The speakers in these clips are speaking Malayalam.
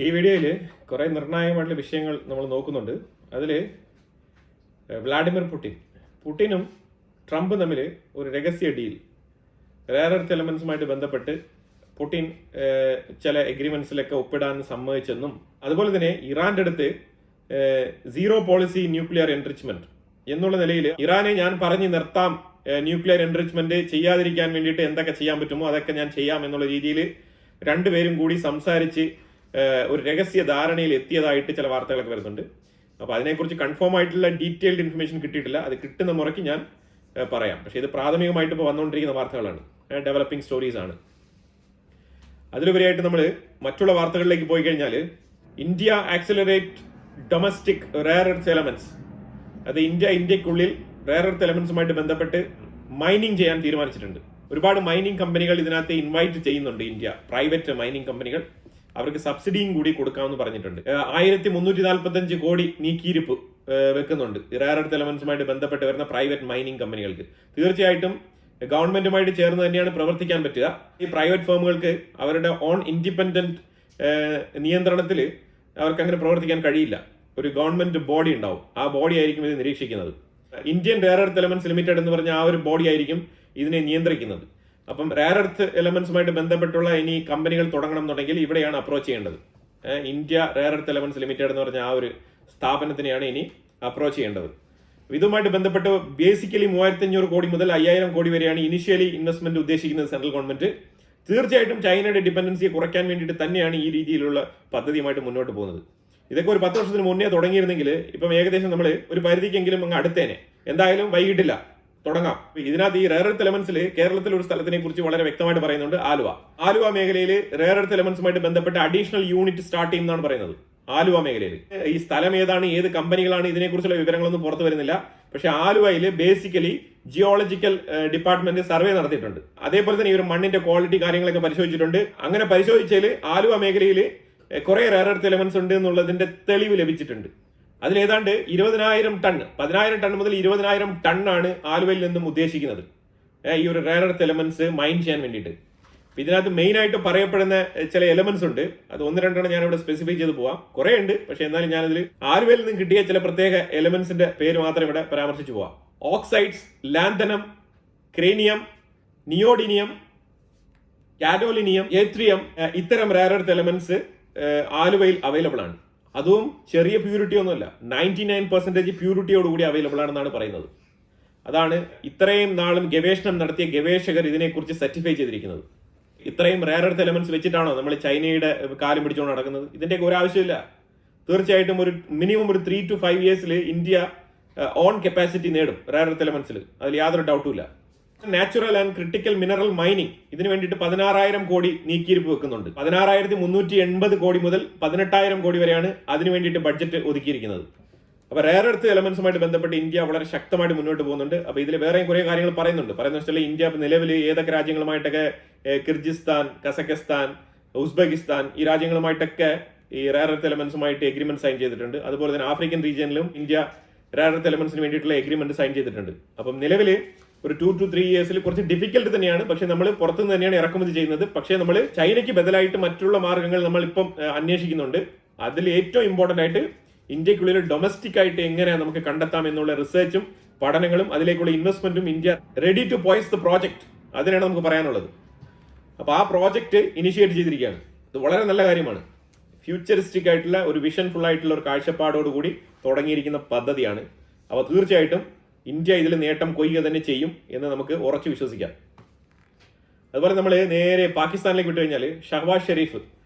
ഈ വീഡിയോയിൽ കുറേ നിർണായകമായിട്ടുള്ള വിഷയങ്ങൾ നമ്മൾ നോക്കുന്നുണ്ട്. അതിൽ വ്ളാഡിമിർ പുടിനും ട്രംപും തമ്മിൽ ഒരു രഹസ്യ ഡീൽ, റെയർ എർത്ത് എലമെന്റ്സുമായിട്ട് ബന്ധപ്പെട്ട് പുടിൻ ചില എഗ്രിമെന്റ്സിലൊക്കെ ഒപ്പിടാൻ സമ്മതിച്ചെന്നും അതുപോലെ തന്നെ ഇറാന്റെ അടുത്ത് സീറോ പോളിസി ന്യൂക്ലിയർ എൻറിച്ച്മെന്റ് എന്നുള്ള നിലയിൽ ഇറാനെ ഞാൻ പറഞ്ഞു നിർത്താം, ന്യൂക്ലിയർ എൻറിച്ച്മെന്റ് ചെയ്യാതിരിക്കാൻ വേണ്ടിയിട്ട് എന്തൊക്കെ ചെയ്യാൻ പറ്റുമോ അതൊക്കെ ഞാൻ ചെയ്യാം എന്നുള്ള രീതിയിൽ രണ്ടുപേരും കൂടി സംസാരിച്ച് ഒരു രഹസ്യ ധാരണയിൽ എത്തിയതായിട്ട് ചില വാർത്തകളൊക്കെ വരുന്നുണ്ട്. അപ്പോൾ അതിനെക്കുറിച്ച് കൺഫേം ആയിട്ടുള്ള ഡീറ്റെയിൽഡ് ഇൻഫർമേഷൻ കിട്ടിയിട്ടില്ല. അത് കിട്ടുന്ന മുറയ്ക്ക് ഞാൻ പറയാം. പക്ഷേ ഇത് പ്രാഥമികമായിട്ട് ഇപ്പോൾ വന്നുകൊണ്ടിരിക്കുന്ന വാർത്തകളാണ്, ഡെവലപ്പിംഗ് സ്റ്റോറീസ് ആണ്. അതിലുപരിയായിട്ട് നമ്മൾ മറ്റുള്ള വാർത്തകളിലേക്ക് പോയി കഴിഞ്ഞാൽ India accelerate domestic rare earth elements, അത് ഇന്ത്യക്കുള്ളിൽ റെയർ എർത്ത് എലമെന്റ്സുമായിട്ട് ബന്ധപ്പെട്ട് മൈനിങ് ചെയ്യാൻ തീരുമാനിച്ചിട്ടുണ്ട്. ഒരുപാട് മൈനിങ് കമ്പനികൾ ഇതിനകത്ത് ഇൻവൈറ്റ് ചെയ്യുന്നുണ്ട്. ഇന്ത്യ പ്രൈവറ്റ് മൈനിങ് കമ്പനികൾ അവർക്ക് സബ്സിഡിയും കൂടി കൊടുക്കാമെന്ന് പറഞ്ഞിട്ടുണ്ട്. 1345 കോടി നീക്കിയിരിപ്പ് വെക്കുന്നുണ്ട് റെയർ എർത്ത് എലമെന്റ്സുമായിട്ട് ബന്ധപ്പെട്ട് വരുന്ന പ്രൈവറ്റ് മൈനിങ് കമ്പനികൾക്ക്. തീർച്ചയായിട്ടും ഗവൺമെന്റുമായിട്ട് ചേർന്ന് തന്നെയാണ് പ്രവർത്തിക്കാൻ പറ്റുക. ഈ പ്രൈവറ്റ് ഫേമുകൾക്ക് അവരുടെ ഓൺ ഇൻഡിപെൻഡന്റ് നിയന്ത്രണത്തിൽ അവർക്ക് അങ്ങനെ പ്രവർത്തിക്കാൻ കഴിയില്ല. ഒരു ഗവൺമെന്റ് ബോഡി ഉണ്ടാവും, ആ ബോഡി ആയിരിക്കും ഇത് നിരീക്ഷിക്കുന്നത്. Indian rare earth elements limited എന്ന് പറഞ്ഞ ആ ഒരു ബോഡി ആയിരിക്കും ഇതിനെ നിയന്ത്രിക്കുന്നത്. അപ്പം റെയർ എർത്ത് എലമെന്റ്സുമായിട്ട് ബന്ധപ്പെട്ടുള്ള ഇനി കമ്പനികൾ തുടങ്ങണം എന്നുണ്ടെങ്കിൽ ഇവിടെയാണ് അപ്രോച്ച് ചെയ്യേണ്ടത്. India rare earth elements limited എന്ന് പറഞ്ഞ ആ ഒരു സ്ഥാപനത്തിനെയാണ് ഇനി അപ്രോച്ച് ചെയ്യേണ്ടത്. ഇതുമായിട്ട് ബന്ധപ്പെട്ട് ബേസിക്കലി 3500 കോടി മുതൽ 5000 കോടി വരെയാണ് ഇനിഷ്യലി ഇൻവെസ്റ്റ്മെന്റ് ഉദ്ദേശിക്കുന്നത് സെൻട്രൽ ഗവൺമെന്റ്. തീർച്ചയായിട്ടും ചൈനയുടെ ഡിപെൻഡൻസിയെ കുറയ്ക്കാൻ വേണ്ടിയിട്ട് തന്നെയാണ് ഈ രീതിയിലുള്ള പദ്ധതിയുമായിട്ട് മുന്നോട്ട് പോകുന്നത്. ഇതൊക്കെ ഒരു 10 വർഷത്തിന് മുന്നേ തുടങ്ങിയിരുന്നെങ്കിൽ ഇപ്പം ഏകദേശം നമ്മൾ ഒരു പരിധിക്കെങ്കിലും അങ്ങ് അടുത്തേനെ. എന്തായാലും വൈകിട്ടില്ല, തുടങ്ങാം. ഇതിനകത്ത് ഈ റെയർ എർത്ത് എലമെന്റ്സിൽ കേരളത്തിൽ ഒരു സ്ഥലത്തിനെ കുറിച്ച് വളരെ വ്യക്തമായിട്ട് പറയുന്നുണ്ട്. ആലുവ മേഖലയിൽ റെയർ എർത്ത് എലമെന്റ്സുമായിട്ട് ബന്ധപ്പെട്ട് അഡീഷണൽ യൂണിറ്റ് സ്റ്റാർട്ട് ചെയ്യുന്നതാണ് പറയുന്നത്. ആലുവ മേഖലയിൽ ഈ സ്ഥലം ഏതാണ്, ഏത് കമ്പനികളാണ്, ഇതിനെക്കുറിച്ചുള്ള വിവരങ്ങളൊന്നും പുറത്തു വരുന്നില്ല. പക്ഷെ ആലുവയിൽ ബേസിക്കലി ജിയോളജിക്കൽ ഡിപ്പാർട്ട്മെന്റ് സർവേ നടത്തിയിട്ടുണ്ട്. അതേപോലെ തന്നെ ഈ ഒരു മണ്ണിന്റെ ക്വാളിറ്റി കാര്യങ്ങളൊക്കെ പരിശോധിച്ചിട്ടുണ്ട്. അങ്ങനെ പരിശോധിച്ചാൽ ആലുവ മേഖലയിൽ കുറെ റെയർ എർത്ത് എലമെന്റ്സ് ഉണ്ട് എന്നുള്ളതിന്റെ തെളിവ് ലഭിച്ചിട്ടുണ്ട്. അതിലേതാണ്ട് 20,000 ടൺ, 10,000 ടൺ മുതൽ 20,000 ടണ്ണാണ് ആലുവയിൽ നിന്നും ഉദ്ദേശിക്കുന്നത് ഈ ഒരു റെയർ എർത്ത് എലമെന്റ്സ് മൈൻ ചെയ്യാൻ വേണ്ടിയിട്ട്. ഇതിനകത്ത് മെയിൻ ആയിട്ട് പറയപ്പെടുന്ന ചില എലമെന്റ്സ് ഉണ്ട്. അത് 1-2 ഞാൻ ഇവിടെ സ്പെസിഫൈ ചെയ്ത് പോവാം. കുറെ ഉണ്ട്, പക്ഷെ എന്നാലും ഞാനതിൽ ആലുവയിൽ നിന്നും കിട്ടിയ ചില പ്രത്യേക എലമെന്റ്സിന്റെ പേര് മാത്രം ഇവിടെ പരാമർശിച്ചു പോവാം. ഓക്സൈഡ്സ്, ലാന്തനം, ക്രേനിയം, നിയോഡിനിയം, കാഡോലിനിയം, ഏത്രിയം, ഇത്തരം റെയർ എർത്ത് എലമെന്റ്സ് ആലുവയിൽ അവൈലബിൾ ആണ്. അതും ചെറിയ പ്യൂരിറ്റി ഒന്നുമല്ല, 99% പ്യൂരിറ്റിയോടുകൂടി അവൈലബിൾ ആണെന്നാണ് പറയുന്നത്. അതാണ് ഇത്രയും നാളും ഗവേഷണം നടത്തിയ ഗവേഷകർ ഇതിനെക്കുറിച്ച് സർട്ടിഫൈ ചെയ്തിരിക്കുന്നത്. ഇത്രയും റെയർ എർത്ത് എലമെന്റ്സ് വെച്ചിട്ടാണോ നമ്മൾ ചൈനയുടെ കാലം പിടിച്ചുകൊണ്ട് നടക്കുന്നത്? ഇതിന്റെയൊക്കെ ഒരു ആവശ്യമില്ല. തീർച്ചയായിട്ടും ഒരു മിനിമം ഒരു 3 to 5 years India on capacity നേടും റെയർ എർത്ത് എലമെന്റ്സിൽ, അതിൽ യാതൊരു ഡൗട്ടും ഇല്ല. Natural and critical mineral mining, ഇതിനു വേണ്ടിയിട്ട് 16,000 കോടി നീക്കിയിരിപ്പ് വെക്കുന്നുണ്ട്. 16,380 കോടി മുതൽ 18,000 കോടി വരെയാണ് അതിനു വേണ്ടിയിട്ട് ബഡ്ജറ്റ് ഒതുക്കിയിരിക്കുന്നത്. അപ്പൊ റെയർ എർത്ത് എലമെന്റ്സുമായിട്ട് ബന്ധപ്പെട്ട് ഇന്ത്യ വളരെ ശക്തമായിട്ട് മുന്നോട്ട് പോകുന്നുണ്ട്. അപ്പൊ ഇതിൽ വേറെയും കുറെ കാര്യങ്ങൾ പറയുന്ന വെച്ചാൽ ഇന്ത്യ നിലവിൽ ഏതൊക്കെ രാജ്യങ്ങളുമായിട്ടൊക്കെ കിർഗിസ്ഥാൻ, കസഖസ്ഥാൻ, ഉസ്ബെക്കിസ്ഥാൻ ഈ രാജ്യങ്ങളുമായിട്ടൊക്കെ ഈ റെയർ എർത്ത് എലമെന്റ്സുമായിട്ട് എഗ്രിമെന്റ് സൈൻ ചെയ്തിട്ടുണ്ട്. അതുപോലെ തന്നെ ആഫ്രിക്കൻ റീജിയനിലും ഇന്ത്യ റെയർ എർത്ത് എലമെന്റ്സിന് വേണ്ടിയിട്ടുള്ള എഗ്രിമെന്റ് സൈൻ ചെയ്തിട്ടുണ്ട്. അപ്പം നിലവിൽ ഒരു 2 to 3 years കുറച്ച് ഡിഫിക്കൽട്ട് തന്നെയാണ്. പക്ഷെ നമ്മൾ പുറത്തുനിന്ന് തന്നെയാണ് ഇറക്കുമതി ചെയ്യുന്നത്. പക്ഷേ നമ്മൾ ചൈനയ്ക്ക് ബദലായിട്ട് മറ്റുള്ള മാർഗങ്ങൾ നമ്മൾ ഇപ്പം അന്വേഷിക്കുന്നുണ്ട്. അതിൽ ഏറ്റവും ഇമ്പോർട്ടന്റ് ആയിട്ട് ഇന്ത്യക്കുള്ളിൽ ഡൊമസ്റ്റിക് ആയിട്ട് എങ്ങനെ നമുക്ക് കണ്ടെത്താം എന്നുള്ള റിസർച്ചും പഠനങ്ങളും അതിലേക്കുള്ള ഇൻവെസ്റ്റ്മെന്റും India ready to poise the project, അതിനാണ് നമുക്ക് പറയാനുള്ളത്. അപ്പൊ ആ പ്രോജക്റ്റ് ഇനിഷ്യേറ്റ് ചെയ്തിരിക്കുകയാണ്. ഇത് വളരെ നല്ല കാര്യമാണ്. ഫ്യൂച്ചറിസ്റ്റിക് ആയിട്ടുള്ള ഒരു വിഷൻഫുൾ ആയിട്ടുള്ള ഒരു കാഴ്ചപ്പാടോടുകൂടി തുടങ്ങിയിരിക്കുന്ന പദ്ധതിയാണ്. അപ്പോൾ തീർച്ചയായിട്ടും ഇന്ത്യ ഇതിൽ നേട്ടം കൊയ്യുക തന്നെ ചെയ്യും എന്ന് നമുക്ക് ഉറച്ചു വിശ്വസിക്കാം. അതുപോലെ നമ്മൾ നേരെ പാകിസ്ഥാനിലേക്ക് വിട്ടു കഴിഞ്ഞാൽ ഷഹബാസ് ഷെരീഫ്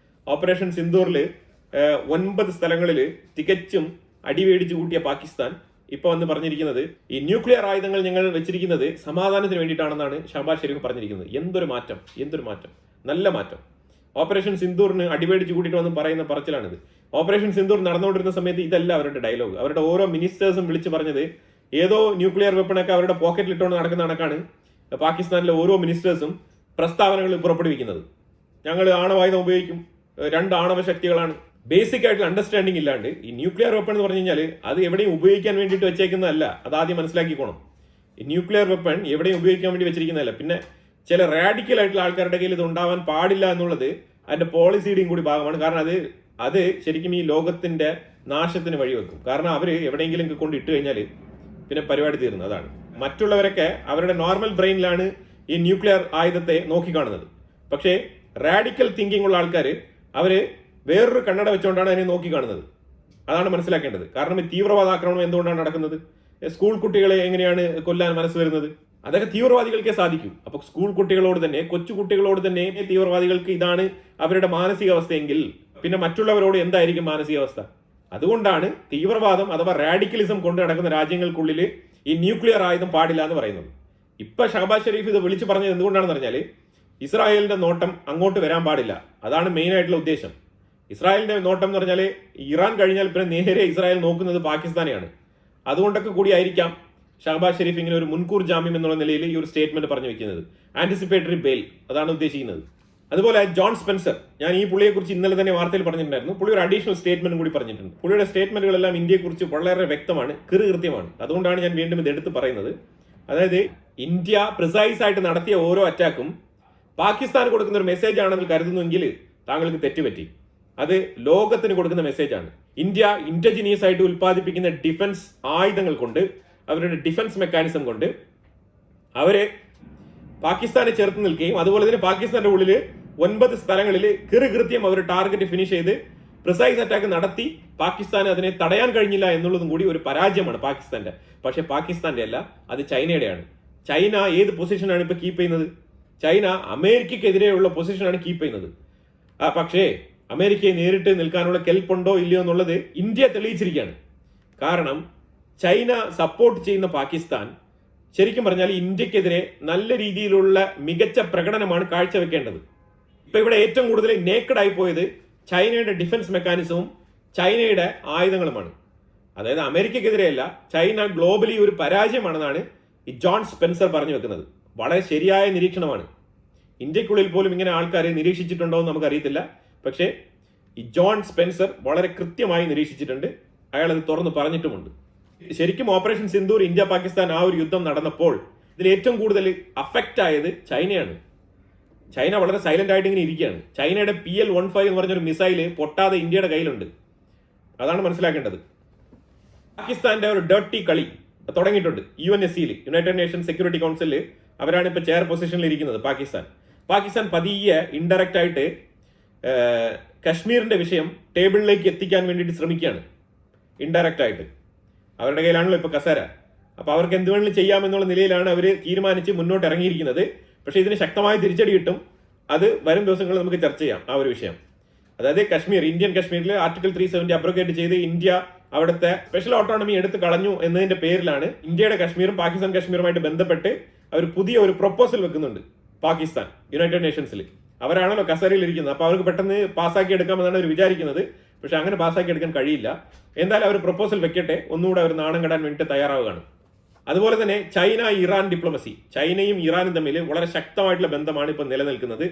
ഓപ്പറേഷൻ സിന്ദൂറിൽ 9 സ്ഥലങ്ങളിൽ തികച്ചും അടിവേടിച്ചു കൂട്ടിയ പാകിസ്ഥാൻ ഇപ്പൊ വന്ന് പറഞ്ഞിരിക്കുന്നത് ഈ ന്യൂക്ലിയർ ആയുധങ്ങൾ ഞങ്ങൾ വെച്ചിരിക്കുന്നത് സമാധാനത്തിന് വേണ്ടിയിട്ടാണെന്നാണ് ഷഹബാസ് ഷെരീഫ് പറഞ്ഞിരിക്കുന്നത്. എന്തൊരു മാറ്റം, നല്ല മാറ്റം. ഓപ്പറേഷൻ സിന്ദൂറിന് അടിവേടിച്ചു കൂട്ടിയിട്ട് വന്ന് പറയുന്ന പറച്ചിലാണിത്. ഓപ്പറേഷൻ സിന്ദൂർ നടന്നുകൊണ്ടിരുന്ന സമയത്ത് ഇതല്ല അവരുടെ ഡയലോഗ്. അവരുടെ ഓരോ മിനിസ്റ്റേഴ്സും വിളിച്ചു പറഞ്ഞത് ഏതോ ന്യൂക്ലിയർ വെപ്പണൊക്കെ അവരുടെ പോക്കറ്റിൽ ഇട്ടുകൊണ്ട് നടക്കുന്ന കണക്കാണ് പാകിസ്ഥാനിലെ ഓരോ മിനിസ്റ്റേഴ്സും പ്രസ്താവനകൾ പുറപ്പെടുവിക്കുന്നത്. ഞങ്ങൾ ആണവായുധം ഉപയോഗിക്കും, 2 ആണവ ശക്തികളാണ്. ബേസിക് ആയിട്ടുള്ള അണ്ടർസ്റ്റാൻഡിംഗ് ഇല്ലാണ്ട് ഈ ന്യൂക്ലിയർ വെപ്പൺ എന്ന് പറഞ്ഞു കഴിഞ്ഞാൽ അത് എവിടെയും ഉപയോഗിക്കാൻ വേണ്ടിയിട്ട് വെച്ചേക്കുന്നതല്ല. അത് ആദ്യം മനസ്സിലാക്കിക്കോണം. ഈ ന്യൂക്ലിയർ വെപ്പൺ എവിടെയും ഉപയോഗിക്കാൻ വേണ്ടി വെച്ചിരിക്കുന്നതല്ല. പിന്നെ ചില റാഡിക്കൽ ആയിട്ടുള്ള ആൾക്കാരുടെ കയ്യിൽ ഇത് ഉണ്ടാവാൻ പാടില്ല എന്നുള്ളത് അതിന്റെ പോളിസിയുടെയും കൂടി ഭാഗമാണ്. കാരണം അത് അത് ശരിക്കും ഈ ലോകത്തിന്റെ നാശത്തിന് വഴിവെക്കും. കാരണം അവർ എവിടെയെങ്കിലും കൊണ്ട് ഇട്ട് കഴിഞ്ഞാൽ പിന്നെ പരിപാടി തീർന്നു. അതാണ് മറ്റുള്ളവരൊക്കെ അവരുടെ നോർമൽ ബ്രെയിനിലാണ് ഈ ന്യൂക്ലിയർ ആയുധത്തെ നോക്കിക്കാണുന്നത്. പക്ഷേ റാഡിക്കൽ തിങ്കിങ് ഉള്ള ആൾക്കാർ അവര് വേറൊരു കണ്ണട വെച്ചുകൊണ്ടാണ് അതിനെ നോക്കിക്കാണുന്നത്. അതാണ് മനസ്സിലാക്കേണ്ടത്. കാരണം ഈ തീവ്രവാദ ആക്രമണം എന്തുകൊണ്ടാണ് നടക്കുന്നത്? സ്കൂൾ കുട്ടികളെ എങ്ങനെയാണ് കൊല്ലാൻ മനസ്സ് വരുന്നത്? അതൊക്കെ തീവ്രവാദികൾക്കേ സാധിക്കൂ. അപ്പൊ സ്കൂൾ കുട്ടികളോട് തന്നെ, കൊച്ചു കുട്ടികളോട് തന്നെ തീവ്രവാദികൾക്ക് ഇതാണ് അവരുടെ മാനസികാവസ്ഥയെങ്കിൽ പിന്നെ മറ്റുള്ളവരോട് എന്തായിരിക്കും മാനസികാവസ്ഥ? അതുകൊണ്ടാണ് തീവ്രവാദം അഥവാ റാഡിക്കലിസം കൊണ്ട് നടക്കുന്ന രാജ്യങ്ങൾക്കുള്ളിൽ ഈ ന്യൂക്ലിയർ ആയുധം പാടില്ല എന്ന് പറയുന്നത്. ഇപ്പൊ ഷഹബാസ് ഷെരീഫ് ഇത് വിളിച്ചു പറഞ്ഞത് എന്തുകൊണ്ടാണെന്ന് പറഞ്ഞാൽ ഇസ്രായേലിന്റെ നോട്ടം അങ്ങോട്ട് വരാൻ പാടില്ല. അതാണ് മെയിൻ ആയിട്ടുള്ള ഉദ്ദേശം. ഇസ്രായേലിന്റെ നോട്ടം എന്ന് പറഞ്ഞാൽ ഇറാൻ കഴിഞ്ഞാൽ പിന്നെ നേരെ ഇസ്രായേൽ നോക്കുന്നത് പാകിസ്ഥാനെയാണ്. അതുകൊണ്ടൊക്കെ കൂടിയായിരിക്കാം ഷഹബാസ് ഷെരീഫ് ഇങ്ങനെ ഒരു മുൻകൂർ ജാമ്യം എന്നുള്ള നിലയിൽ ഈ ഒരു സ്റ്റേറ്റ്മെന്റ് പറഞ്ഞു വെക്കുന്നത്. ആന്റിസിപ്പേറ്ററി ബെയിൽ അതാണ് ഉദ്ദേശിക്കുന്നത്. അതുപോലെ ജോൺ സ്പെൻസർ, ഞാൻ ഈ പുള്ളിയെക്കുറിച്ച് ഇന്നലെ തന്നെ വാർത്തയിൽ പറഞ്ഞിട്ടുണ്ടായിരുന്നു. പുള്ളി ഒരു അഡീഷണൽ സ്റ്റേറ്റ്മെന്റ് കൂടി പറഞ്ഞിട്ടുണ്ട്. പുള്ളിയുടെ സ്റ്റേറ്റ്മെന്റുകളെല്ലാം ഇന്ത്യയെക്കുറിച്ച് വളരെ വ്യക്തമാണ്, കൃത്യമാണ്. അതുകൊണ്ടാണ് ഞാൻ വീണ്ടും ഇത് എടുത്ത് പറയുന്നത്. അതായത് ഇന്ത്യ പ്രിസൈസ് ആയിട്ട് നടത്തിയ ഓരോ അറ്റാക്കും പാകിസ്ഥാന് കൊടുക്കുന്ന ഒരു മെസ്സേജ് ആണെന്ന് കരുതുന്നുവെങ്കിൽ താങ്കൾക്ക് തെറ്റുപറ്റി. അത് ലോകത്തിന് കൊടുക്കുന്ന മെസ്സേജാണ്. ഇന്ത്യ ഇന്റലിജനിയസ് ആയിട്ട് ഉൽപ്പാദിപ്പിക്കുന്ന ഡിഫൻസ് ആയുധങ്ങൾ കൊണ്ട്, അവരുടെ ഡിഫൻസ് മെക്കാനിസം കൊണ്ട് അവരെ പാകിസ്ഥാനെ ചേർത്ത് നിൽക്കുകയും അതുപോലെ തന്നെ പാകിസ്ഥാന്റെ ഉള്ളിൽ 9 സ്ഥലങ്ങളിൽ കൃത്യം അവർ ടാർഗറ്റ് ഫിനിഷ് ചെയ്ത് പ്രിസൈസ് അറ്റാക്ക് നടത്തി പാകിസ്ഥാന് അതിനെ തടയാൻ കഴിഞ്ഞില്ല എന്നുള്ളതും കൂടി ഒരു പരാജയമാണ് പാകിസ്ഥാന്റെ. പക്ഷെ പാകിസ്ഥാന്റെ അല്ല, അത് ചൈനയുടെയാണ്. ചൈന ഏത് പൊസിഷനാണ് ഇപ്പൊ കീപ്പ് ചെയ്യുന്നത്? ചൈന അമേരിക്കക്കെതിരെയുള്ള പൊസിഷനാണ് കീപ്പ് ചെയ്യുന്നത്. പക്ഷേ അമേരിക്കയെ നേരിട്ട് നിൽക്കാനുള്ള കെൽപ്പുണ്ടോ ഇല്ലയോ എന്നുള്ളത് ഇന്ത്യ തെളിയിച്ചിരിക്കുകയാണ്. കാരണം ചൈന സപ്പോർട്ട് ചെയ്യുന്ന പാകിസ്ഥാൻ ശരിക്കും പറഞ്ഞാൽ ഇന്ത്യക്കെതിരെ നല്ല രീതിയിലുള്ള മികച്ച പ്രകടനമാണ് കാഴ്ചവെക്കേണ്ടത്. ഇപ്പൊ ഇവിടെ ഏറ്റവും കൂടുതൽ നേക്കഡായി പോയത് ചൈനയുടെ ഡിഫൻസ് മെക്കാനിസവും ചൈനയുടെ ആയുധങ്ങളുമാണ്. അതായത് അമേരിക്കക്കെതിരെയല്ല, ചൈന ഗ്ലോബലി ഒരു പരാജയമാണെന്നാണ് ഈ ജോൺ സ്പെൻസർ പറഞ്ഞു വെക്കുന്നത്. വളരെ ശരിയായ നിരീക്ഷണമാണ്. ഇന്ത്യക്കുള്ളിൽ പോലും ഇങ്ങനെ ആൾക്കാരെ നിരീക്ഷിച്ചിട്ടുണ്ടോ എന്ന് നമുക്കറിയത്തില്ല. പക്ഷേ ഈ ജോൺ സ്പെൻസർ വളരെ കൃത്യമായി നിരീക്ഷിച്ചിട്ടുണ്ട്. അയാൾ അത് തുറന്ന് പറഞ്ഞിട്ടുമുണ്ട്. ശരിക്കും ഓപ്പറേഷൻ സിന്ദൂർ ഇന്ത്യ പാകിസ്ഥാൻ ആ ഒരു യുദ്ധം നടന്നപ്പോൾ ഇതിൽ ഏറ്റവും കൂടുതൽ അഫക്റ്റ് ആയത് ചൈനയാണ്. ചൈന വളരെ സൈലന്റ് ആയിട്ട് ഇങ്ങനെ ഇരിക്കുകയാണ്. ചൈനയുടെ PL-15 എന്ന് പറഞ്ഞൊരു മിസൈല് പൊട്ടാതെ ഇന്ത്യയുടെ കയ്യിലുണ്ട്. അതാണ് മനസ്സിലാക്കേണ്ടത്. പാകിസ്ഥാന്റെ ഒരു ഡേർട്ടി കളി തുടങ്ങിയിട്ടുണ്ട്. UNSC യുണൈറ്റഡ് നേഷൻ സെക്യൂരിറ്റി കൗൺസിലിൽ അവരാണ് ഇപ്പൊ ചെയർ പൊസിഷനിൽ ഇരിക്കുന്നത്. പാകിസ്ഥാൻ പതിയെ ഇൻഡയറക്റ്റ് ആയിട്ട് കശ്മീരിന്റെ വിഷയം ടേബിളിലേക്ക് എത്തിക്കാൻ വേണ്ടിയിട്ട് ശ്രമിക്കുകയാണ്. ഇൻഡയറക്റ്റ് ആയിട്ട് അവരുടെ കയ്യിലാണല്ലോ ഇപ്പൊ കസേര. അപ്പൊ അവർക്ക് എന്ത് വേണമെങ്കിലും ചെയ്യാമെന്നുള്ള നിലയിലാണ് അവർ തീരുമാനിച്ച് മുന്നോട്ട് ഇറങ്ങിയിരിക്കുന്നത്. പക്ഷെ ഇതിന് ശക്തമായ തിരിച്ചടി കിട്ടും. അത് വരും ദിവസങ്ങളിൽ നമുക്ക് ചർച്ച ചെയ്യാം ആ ഒരു വിഷയം. അതായത് കശ്മീർ, ഇന്ത്യൻ കശ്മീരിൽ ആർട്ടിക്കിൾ 370 അബ്രോഗേറ്റ് ചെയ്ത് ഇന്ത്യ അവിടുത്തെ സ്പെഷ്യൽ ഓട്ടോണമി എടുത്ത് കളഞ്ഞു എന്നതിന്റെ പേരിലാണ് ഇന്ത്യയുടെ കശ്മീരും പാകിസ്ഥാൻ കശ്മീരുമായിട്ട് ബന്ധപ്പെട്ട് അവർ പുതിയ ഒരു പ്രൊപ്പോസൽ വെക്കുന്നുണ്ട്. പാകിസ്ഥാൻ യുണൈറ്റഡ് നേഷൻസിൽ അവരാണല്ലോ കസേരയിൽ ഇരിക്കുന്നത്. അപ്പൊ അവർക്ക് പെട്ടെന്ന് പാസ്സാക്കി എടുക്കാമെന്നാണ് അവർ വിചാരിക്കുന്നത്. പക്ഷെ അങ്ങനെ പാസ്സാക്കി എടുക്കാൻ കഴിയില്ല. എന്തായാലും അവർ പ്രൊപ്പോസൽ വെക്കട്ടെ, ഒന്നുകൂടെ അവർ നാണം കെടാൻ വേണ്ടിയിട്ട് തയ്യാറാവുകയാണ്. അതുപോലെ തന്നെ ചൈന ഇറാൻ ഡിപ്ലോമസി, ചൈനയും ഇറാനും തമ്മിൽ വളരെ ശക്തമായിട്ടുള്ള ബന്ധമാണ് ഇപ്പൊ നിലനിൽക്കുന്നത്.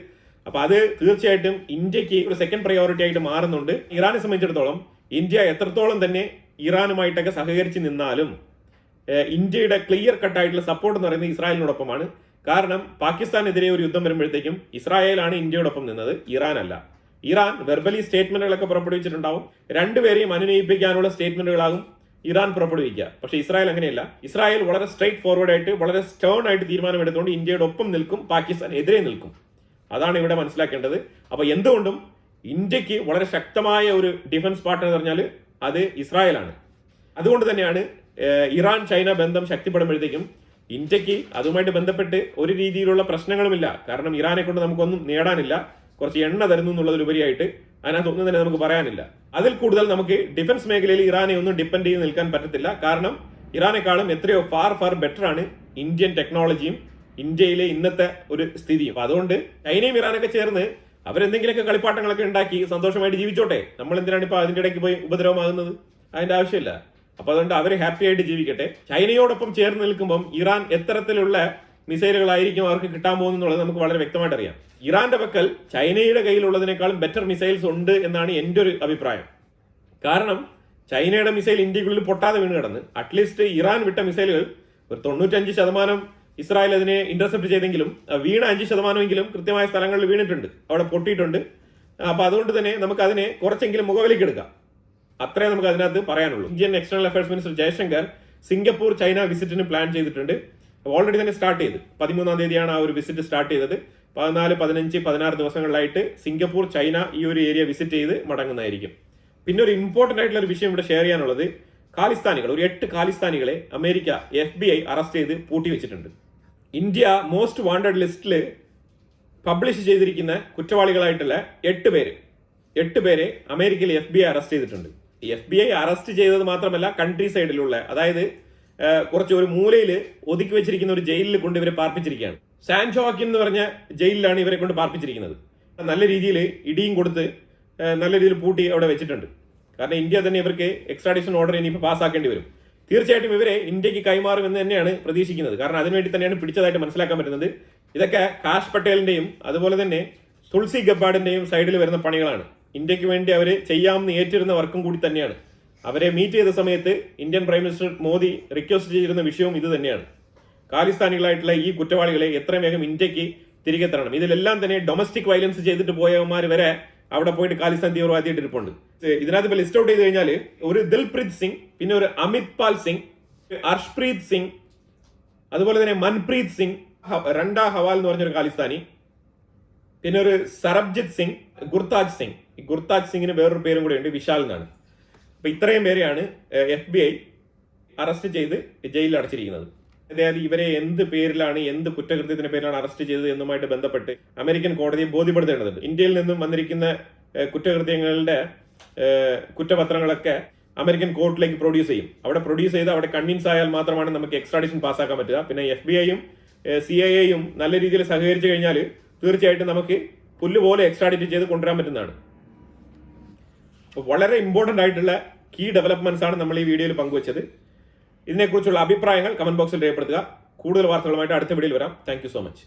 അപ്പൊ അത് തീർച്ചയായിട്ടും ഇന്ത്യക്ക് ഒരു സെക്കൻഡ് പ്രയോറിറ്റി ആയിട്ട് മാറുന്നുണ്ട്. ഇറാനെ സംബന്ധിച്ചിടത്തോളം ഇന്ത്യ എത്രത്തോളം തന്നെ ഇറാനുമായിട്ടൊക്കെ സഹകരിച്ച് നിന്നാലും ഇന്ത്യയുടെ ക്ലിയർ കട്ടായിട്ടുള്ള സപ്പോർട്ട് എന്ന് പറയുന്നത് ഇസ്രായേലിനോടൊപ്പമാണ്. കാരണം പാകിസ്ഥാനെതിരെ ഒരു യുദ്ധം വരുമ്പോഴത്തേക്കും ഇസ്രായേലാണ് ഇന്ത്യയോടൊപ്പം നിന്നത്, ഇറാൻ അല്ല. ഇറാൻ വെർബലി സ്റ്റേറ്റ്മെന്റുകളൊക്കെ പുറപ്പെടുവിച്ചിട്ടുണ്ടാവും. രണ്ടുപേരെയും അനുനയിപ്പിക്കാനുള്ള സ്റ്റേറ്റ്മെന്റുകളാകും ഇറാൻ പുറപ്പെടുവിക്കുക. പക്ഷെ ഇസ്രായേൽ അങ്ങനെയല്ല. ഇസ്രായേൽ വളരെ സ്ട്രൈറ്റ് ഫോർവേഡ് ആയിട്ട് വളരെ സ്റ്റേൺ ആയിട്ട് തീരുമാനമെടുത്തുകൊണ്ട് ഇന്ത്യയുടെ ഒപ്പം നിൽക്കും, പാകിസ്ഥാൻ എതിരെ നിൽക്കും. അതാണ് ഇവിടെ മനസ്സിലാക്കേണ്ടത്. അപ്പൊ എന്തുകൊണ്ടും ഇന്ത്യക്ക് വളരെ ശക്തമായ ഒരു ഡിഫൻസ് പാർട്ണർ എന്ന് പറഞ്ഞാൽ അത് ഇസ്രായേലാണ്. അതുകൊണ്ട് തന്നെയാണ് ഇറാൻ ചൈന ബന്ധം ശക്തിപ്പെടുമ്പോഴത്തേക്കും ഇന്ത്യക്ക് അതുമായിട്ട് ബന്ധപ്പെട്ട് ഒരു രീതിയിലുള്ള പ്രശ്നങ്ങളുമില്ല. കാരണം ഇറാനെ കൊണ്ട് നമുക്കൊന്നും നേടാനില്ല. കുറച്ച് എണ്ണ തരുന്നു എന്നുള്ളതിലുപരിയായിട്ട് അതിനകത്തൊന്നും തന്നെ നമുക്ക് പറയാനില്ല. അതിൽ കൂടുതൽ നമുക്ക് ഡിഫൻസ് മേഖലയിൽ ഇറാനെ ഒന്നും ഡിപ്പെൻഡ് ചെയ്ത് നിൽക്കാൻ പറ്റത്തില്ല. കാരണം ഇറാനെക്കാളും എത്രയോ ഫാർ ബെറ്റർ ആണ് ഇന്ത്യൻ ടെക്നോളജിയും ഇന്ത്യയിലെ ഇന്നത്തെ ഒരു സ്ഥിതിയും. അപ്പൊ അതുകൊണ്ട് ചൈനയും ഇറാനൊക്കെ ചേർന്ന് അവരെന്തെങ്കിലുമൊക്കെ കളിപ്പാട്ടങ്ങളൊക്കെ ഉണ്ടാക്കി സന്തോഷമായിട്ട് ജീവിച്ചോട്ടെ. നമ്മൾ എന്തിനാണ് ഇപ്പൊ അതിന്റെ ഇടയ്ക്ക് പോയി ഉപദ്രവമാകുന്നത്? അതിന്റെ ആവശ്യമില്ല. അപ്പൊ അതുകൊണ്ട് അവർ ഹാപ്പി ആയിട്ട് ജീവിക്കട്ടെ. ചൈനയോടൊപ്പം ചേർന്ന് നിൽക്കുമ്പോൾ ഇറാൻ എത്തരത്തിലുള്ള മിസൈലുകളായിരിക്കും അവർക്ക് കിട്ടാൻ പോകുന്നുള്ളത് നമുക്ക് വളരെ വ്യക്തമായിട്ട് അറിയാം. ഇറാന്റെ പക്കൽ ചൈനയുടെ കയ്യിലുള്ളതിനേക്കാളും ബെറ്റർ മിസൈൽസ് ഉണ്ട് എന്നാണ് എൻ്റെ ഒരു അഭിപ്രായം. കാരണം ചൈനയുടെ മിസൈൽ ഇന്ത്യക്കുള്ളിൽ പൊട്ടാതെ വീണ് കിടന്ന് അറ്റ്ലീസ്റ്റ് ഇറാൻ വിട്ട മിസൈലുകൾ ഒരു 95% ഇസ്രായേൽ അതിനെ ഇന്റർസെപ്റ്റ് ചെയ്തെങ്കിലും വീണ 5% കൃത്യമായ സ്ഥലങ്ങളിൽ വീണിട്ടുണ്ട്, അവിടെ പൊട്ടിയിട്ടുണ്ട്. അപ്പോൾ അതുകൊണ്ട് തന്നെ നമുക്ക് അതിനെ കുറച്ചെങ്കിലും മുഖവിലേക്ക് എടുക്കാം. അത്രേ നമുക്ക് അതിനകത്ത് പറയാനുള്ളൂ. Indian external affairs minister Jaishankar Singapore China വിസിറ്റിന് പ്ലാൻ ചെയ്തിട്ടുണ്ട്. ഓൾറെഡി തന്നെ സ്റ്റാർട്ട് ചെയ്ത് 13-ാം തീയതിയാണ് ആ ഒരു വിസിറ്റ് സ്റ്റാർട്ട് ചെയ്തത്. 14, 15, 16 ദിവസങ്ങളിലായിട്ട് സിംഗപ്പൂർ ചൈന ഈ ഒരു ഏരിയ വിസിറ്റ് ചെയ്ത് മടങ്ങുന്നതായിരിക്കും. പിന്നെ ഒരു ഇമ്പോർട്ടന്റ് ആയിട്ടുള്ള ഒരു വിഷയം ഇവിടെ ഷെയർ ചെയ്യാനുള്ളത്, ഖാലിസ്ഥാനികൾ, ഒരു 8 ഖാലിസ്ഥാനികളെ അമേരിക്ക FBI അറസ്റ്റ് ചെയ്ത് പൂട്ടി വെച്ചിട്ടുണ്ട്. ഇന്ത്യ മോസ്റ്റ് വാണ്ടഡ് ലിസ്റ്റിൽ പബ്ലിഷ് ചെയ്തിരിക്കുന്ന കുറ്റവാളികളായിട്ടുള്ള 8 പേരെ അമേരിക്കയിൽ FBI അറസ്റ്റ് ചെയ്തിട്ടുണ്ട്. FBI അറസ്റ്റ് ചെയ്തത് മാത്രമല്ല, കൺട്രി സൈഡിലുള്ള, അതായത് കുറച്ച് ഒരു മൂലയിൽ ഒതുക്കി വെച്ചിരിക്കുന്ന ഒരു ജയിലിൽ കൊണ്ട് ഇവരെ പാർപ്പിച്ചിരിക്കുകയാണ്. സാൻ ജോക്കിൻ എന്ന് പറഞ്ഞ ജയിലിലാണ് ഇവരെ കൊണ്ട് പാർപ്പിച്ചിരിക്കുന്നത്. നല്ല രീതിയിൽ ഇടിയും കൊടുത്ത് നല്ല രീതിയിൽ പൂട്ടി അവിടെ വെച്ചിട്ടുണ്ട്. കാരണം ഇന്ത്യ തന്നെ ഇവർക്ക് എക്സ്ട്രാഡിഷൻ ഓർഡർ ഇനിയിപ്പോൾ പാസ്സാക്കേണ്ടി വരും. തീർച്ചയായിട്ടും ഇവരെ ഇന്ത്യക്ക് കൈമാറുമെന്ന് തന്നെയാണ് പ്രതീക്ഷിക്കുന്നത്. കാരണം അതിനുവേണ്ടി തന്നെയാണ് പിടിച്ചതായിട്ട് മനസ്സിലാക്കാൻ പറ്റുന്നത്. ഇതൊക്കെ കാഷ് പട്ടേലിന്റെയും അതുപോലെ തന്നെ തുളസി ഗബ്ബാർഡിന്റെയും സൈഡിൽ വരുന്ന പണികളാണ്. ഇന്ത്യക്ക് വേണ്ടി അവർ ചെയ്യാമെന്ന് ഏറ്റിരുന്ന വർക്കും കൂടി തന്നെയാണ്. അവരെ മീറ്റ് ചെയ്ത സമയത്ത് Indian prime minister Modi request ചെയ്തിരുന്ന വിഷയവും ഇത് തന്നെയാണ്. ഖാലിസ്ഥാനികളായിട്ടുള്ള ഈ കുറ്റവാളികളെ എത്രയും വേഗം ഇന്ത്യക്ക് തിരികെ തരണം. ഇതിലെല്ലാം തന്നെ ഡൊമസ്റ്റിക് വയലൻസ് ചെയ്തിട്ട് പോയവന്മാർ വരെ അവിടെ പോയിട്ട് ഖാലിസ്ഥാൻ തീവ്രവാദിയായിട്ട് ഇരിപ്പുണ്ട്. ഇതിനകത്ത് ഇപ്പോൾ ലിസ്റ്റ് ഔട്ട് ചെയ്ത് കഴിഞ്ഞാൽ ഒരു ദിൽപ്രീത് സിംഗ്, പിന്നെ ഒരു അമിത് പാൽ സിംഗ്, അർഷ്പ്രീത് സിംഗ്, അതുപോലെ തന്നെ മൻപ്രീത് സിംഗ്, രണ്ടാ ഹവാൽ എന്ന് പറഞ്ഞൊരു ഖാലിസ്ഥാനി, പിന്നെ ഒരു സർബ്ജിത് സിംഗ്, ഗുർതാജ് സിംഗ്. ഈ ഗുർതാജ് സിംഗിന് വേറൊരു പേരും കൂടെ ഉണ്ട്, വിശാൽ എന്നാണ്. അപ്പൊ ഇത്രയും പേരെയാണ് FBI അറസ്റ്റ് ചെയ്ത് ജയിലിൽ അടച്ചിരിക്കുന്നത്. അതായത് ഇവരെ എന്ത് പേരിലാണ്, എന്ത് കുറ്റകൃത്യത്തിന്റെ പേരിലാണ് അറസ്റ്റ് ചെയ്തത് എന്നുമായിട്ട് ബന്ധപ്പെട്ട് അമേരിക്കൻ കോടതിയെ ബോധ്യപ്പെടുത്തേണ്ടതുണ്ട്. ഇന്ത്യയിൽ നിന്നും വന്നിരിക്കുന്ന കുറ്റകൃത്യങ്ങളുടെ കുറ്റപത്രങ്ങളൊക്കെ അമേരിക്കൻ കോർട്ടിലേക്ക് പ്രൊഡ്യൂസ് ചെയ്യും. അവിടെ പ്രൊഡ്യൂസ് ചെയ്ത് അവിടെ കൺവിൻസ് ആയാൽ മാത്രമാണ് നമുക്ക് എക്സ്ട്രാഡിഷൻ പാസ്സാക്കാൻ പറ്റുക. പിന്നെ FBI-യും CIA-യും നല്ല രീതിയിൽ സഹകരിച്ചു കഴിഞ്ഞാൽ തീർച്ചയായിട്ടും നമുക്ക് പുല്ലുപോലെ എക്സ്ട്രാഡിറ്റ് ചെയ്ത് കൊണ്ടുവരാൻ പറ്റുന്നതാണ്. വളരെ ഇമ്പോർട്ടന്റ് ആയിട്ടുള്ള കീ ഡെവലപ്മെന്റ്സ് ആണ് നമ്മൾ ഈ വീഡിയോയിൽ പങ്കുവച്ചത്. ഇതിനെക്കുറിച്ചുള്ള അഭിപ്രായങ്ങൾ കമന്റ് ബോക്സിൽ രേഖപ്പെടുത്തുക. കൂടുതൽ വാർത്തകളുമായിട്ട് അടുത്ത വീഡിയോയിൽ വരാം. Thank you so much.